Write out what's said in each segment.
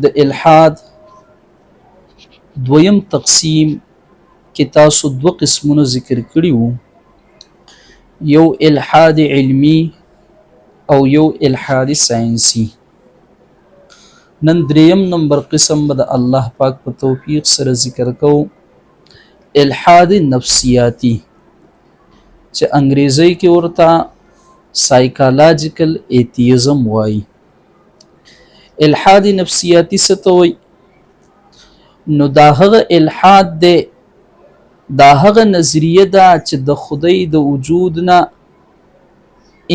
د الحاد دویم تقسیم کې تاسو دوه قسمونه ذکر کړي وو، یو الحاد علمی او یو الحاد ساینسی. نن دریم نمبر قسم به د الله پاک په توفیق سره ذکر کوو، الحاد نفسیاتی، چې انګریزی کې ورته سایکالوجیکل ایتیزم وایي. الحاد نفسیاتی څه ته وایي؟ نو دا هغه الحاد دی، دا هغه نظریه ده چې د خدای د وجود نه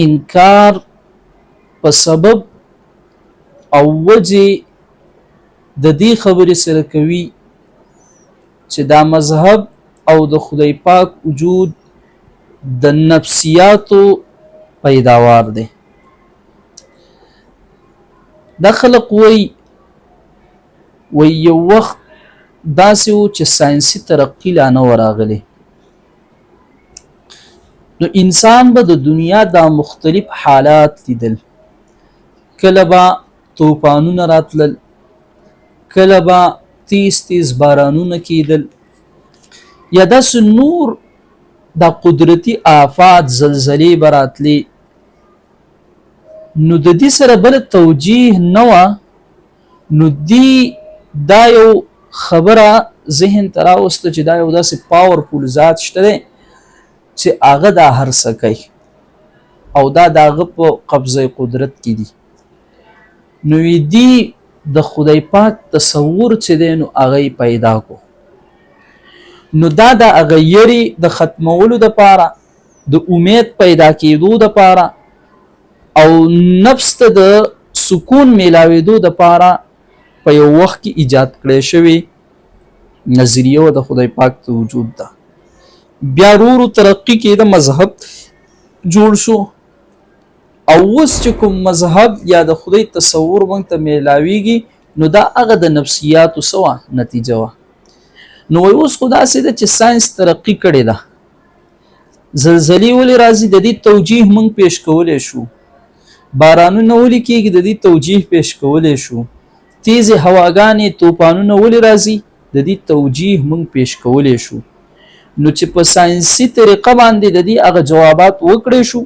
انکار په سبب او وجه د دې خبرې سره کوي چې دا مذهب او د خدای پاک وجود د نفسیاتو پیداوار دی. دا خلق وی یو وخت داسې و چې ساینسي ترقی لا نه وراغلی، نو انسان به د دنیا دا مختلف حالات لیدل، کله به طوفانونه راتلل، کله به تیز بارانونه کیدل، یا داسې نور دا قدرتی آفات زلزلې به راتلې. نو د دې سره بل توجیه نه وه، نو دی دا یو خبره ذهن ته راوسته چې دا یو داسې پاورفول ذات شته دی چې هغه دا هر څه کوي او دا د هغه په قبضه قدرت کې دي. نو دی د خدای پاک تصور چې دی نو هغه پیدا کو، نو دا د هغه یری د ختمولو دپاره، د امید پیدا کېدو دپاره او نفس ته د سکون میلاوېدو دپاره په یو وخت کې ایجاد کړی شوی نظریه و د خدای پاک ته وجود ده. بیا ورو ترقی کېده، مذهب جوړ شو، او اوس چې کوم مذهب یا د خدای تصور موږ ته میلاویږي نو دا هغه د نفسیاتو سوا نتیجه وه. نو وایي اوس خو داسې ده چې ساینس ترقی کړې ده، زلزلې ولې راځي د دې توجیه موږ پیش کولی شو، بارانونه ولې کېږي د دې توجیه پیش کولی شو، تیزې هواګانې طوفانونه ولې راځي د دې توجیه موږ پیش کولی شو. نو چې په ساینسي طریقه باندې د دې هغه جوابات وکړی شو،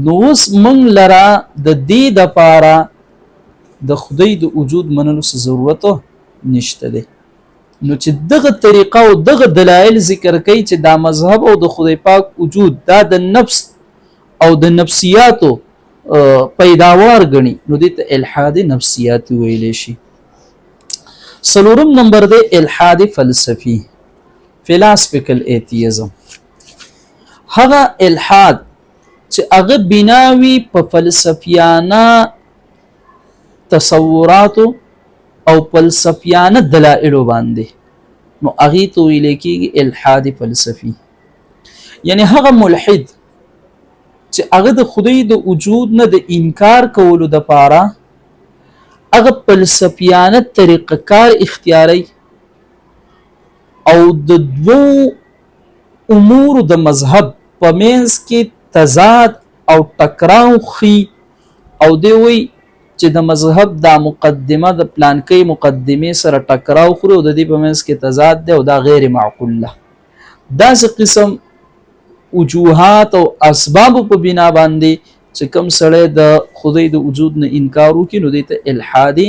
نو اوس موږ لره د دې دپاره د خدای د وجود منلو څه ضرورت نشته دی. نو چې دغه طریقه او دغه دلایل ذکر کوي چې دا مذهب او د خدای پاک وجود دا د نفس او د نفسیاتو پیداوار ګڼي، نو دې ته الحاد نفسیاتی ویلی شي. څلورم نمبر دی الحاد فلسفي، فلاسفیکل ایتیزم. هغه الحاد چې هغه بناوي په فلسفیانه تصوراتو او فلسفیانه دلایلو باندې، نو هغې ته ویلی کېږي الحاد فلسفي. یعنی هغه ملحد چې هغه د خدای د وجود نه د انکار کولو دپاره هغه فلسفیانه طریقه کار اختیاروي او د دوو امورو د مذهب په منځ کې تضاد او ټکراو خي، او دی وایي چې د مذهب دا مقدمه د پلانکۍ مقدمې سره ټکراو خوري او د دې په منځ کې تضاد دی او دا غیر معقول ده. داسې قسم وجوهات او اسباب په بنا باندې چې کوم سړی د خدای د وجود نه انکار وکړي نو دې ته الحادي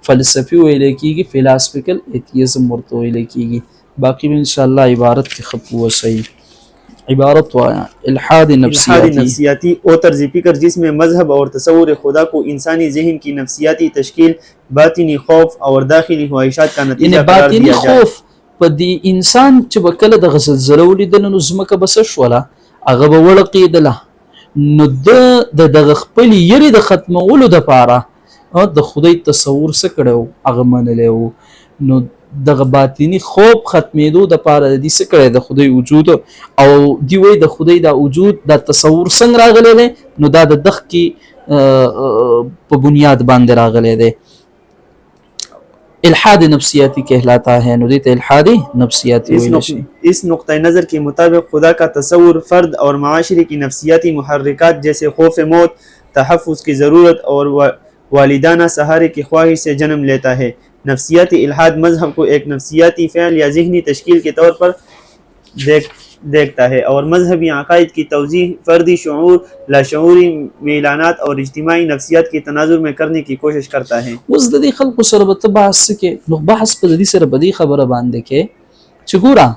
فلسفي ویلی کېږي، فلاسفیکل ایتیزم ورته ویلی کېږي. باقی ان شاء الله عبارت کې خپ وصحیح عبارت وایا الحاد نفسیاتی او طرز فکر جس میں مذہب اور تصور خدا کو انسانی ذہن کی نفسیاتی تشکیل، باطنی خوف اور داخلی خواہشات کا نتیجہ قرار دیا جائے. خوف په دې انسان چې به کله د زلزله ولیدله نو ځمکه به څه شوله، هغه به وړقېدله، نو د دغه خپل یرې د ختمولو دپاره د خدای تصور څه کړی و، هغه منلی و. نو دغه باطنی خوب ختمېدو دپاره د دې څه کړی د خدای وجود، او دی وایي د خدای دا وجود دا تصور څنګه راغلی دی، نو دا د دغ کې په بنیاد باندې راغلی دی. الحاد نفسیاتی کہلاتا ہے، نو دیتا الحادی نفسیاتی ویلی شي. اس نقطہ نظر کے مطابق خدا کا تصور فرد اور معاشرے کی نفسیاتی محرکات جیسے خوف موت، تحفظ کی ضرورت اور वालिदाना सहारे की ख्वाहिश से जन्म लेता है। नफ्सियाती इल्हाद मजहब को एक नफ्सियाती फ़ेल या ज़हनी तश्कील के तौर पर देखता है और मजहबी अकायद की तवज़ीह फ़र्दी शऊर, लाशऊरी मिलानात और इज्तिमाई नफ्सियात की तनाजुर में करने की कोशिश करता है। اوس د دې خلکو سره به ته بحث کې نو بحث په دې سره به دې خبره باندې کې چې ګوره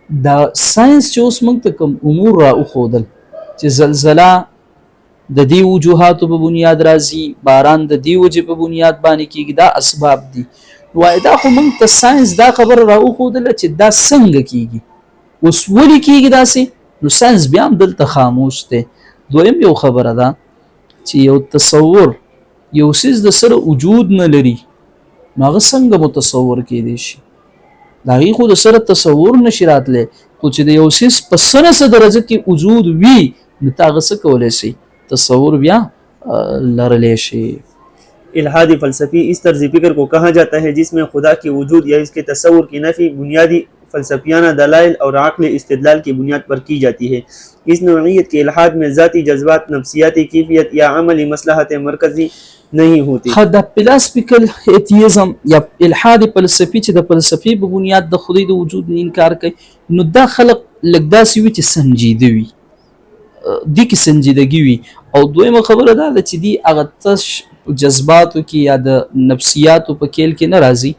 دا ساينس چې اوس موږ ته کوم امور را وښودل چې زلزله د دې وجوهاتو په بنیاد راځي، باران د دې وجې په بنیاد باندې کېږي، دا اسباب دي. وای دا خو موږ ته ساينس دا خبره را وښودله چې دا څنګه کېږي، اوس ولې کېږي داسې، نو ساينس بیا هم دلته خاموش دی. دویم یو خبره ده چې یو تصور یو څیز د سره وجود نه لري نو هغه څنګه متصور کېدی شي؟ د هغې خو د سره تصور نشي راتلی، خو چې د یو څیز په څه نه څه درجه کې وجود وي نو ته هغه څه کولی شي، تصور بیا لرلی شي. इल्हादी फ़लसफ़ी इस तर्ज़ फ़िक्र को कहा जाता है जिसमें खुदा की वजूद या इसके तस्वुर की नफ़ी बुनियादी फ़लसफ़ियाना दलाइल और आक़ली इस्तिदलाल की बुनियाद पर की जाती है। इस नौइयत के इल्हाद में ज़ाती जज्बात, नफ्सियाती कैफियत या अमली मसलहत मरकज़ी नहीं होती. د فلسفیکل ایتیزم یا الحاد فلسفي چې د فلسفي په بنیاد د خدای د وجود نه انکار کوي نو دا خلق لږ داسې وي چې سنجیده وي، دي کې سنجیدګي وي. او دویمه خبره دا ده چې دي هغه تش جذباتو کې یا د نفسیاتو په کېل کې نه راځي،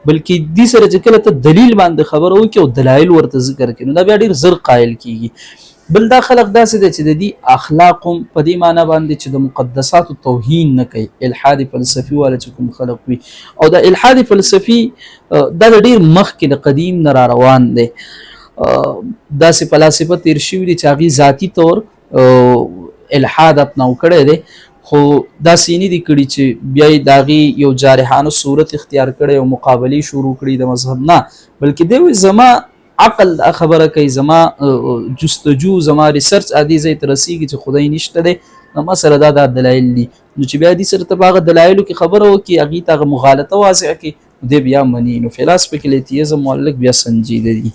بلکې دې سره چې کله ته دلیل باندې خبره وکړي او دلایل ورته ذکر کړي نو دا بیا ډېر زر قایل کېږي. بل دا خلق داسې دی چې د دې اخلاق هم په دې معنی باندې چې د مقدساتو توهین نه کوي، الحاد فلسفي والا چې کوم خلق وي. او دا الحاد فلسفي دا د ډېر مخکې د قدیم نه را روان دی. داسې فلاسفه تیر شوي دي چې هغې ذاتي طور الحاد اپناو کړی دی، خو داسې نه دي کړي چې بیا یې د هغې یو جارحانه صورت اختیار کړی او مقابلې شروع کړي د مذهب نه، بلکې دی وایي زما عقل دا خبره کوي، زما جستجو، زما ریسرچ عادي ځای ته رسیږي چې خدای نشته دی، نو ما سره دا دلایل دي. نو چې بیا دې سره ته په هغه دلایلو کې خبره وکړي، هغې ته هغه مغالطه واضحه کړي، دی بیا مني. نو فلسفیکل ایتیزم معلق بیا سنجیده دي.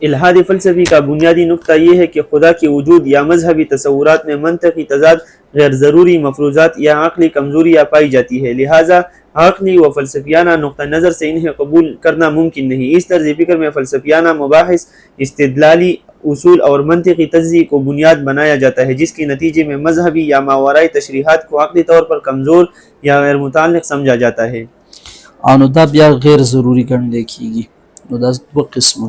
इल्हादी फ़लसफ़ी का बुनियादी नुक्ता ये है कि खुदा की वजूद या मजहबी तसव्वुरात में मंतकी तजाद, गैर ज़रूरी मफरूज़ात या आक़ली कमज़ोरियाँ पाई जाती है, लिहाजा आक़ली व फ़लसफ़ियाना नुक्ता नज़र से इन्हें कबूल करना मुमकिन नहीं. इस तर्ज़ फ़िक्र में फ़लसफ़ियाना मुबाहिस, इस्तिदलाली उसूल और मंतिकी तज्ज़िये को बुनियाद बनाया जाता है, जिसके नतीजे में मजहबी या मावराई तशरीहात को आक़ली तौर पर कमज़ोर या गैर मुताल्लिक़ समझा जाता है. नو دا بیا غیر ضروري ګڼل کېږي. نو دا دوه قسمه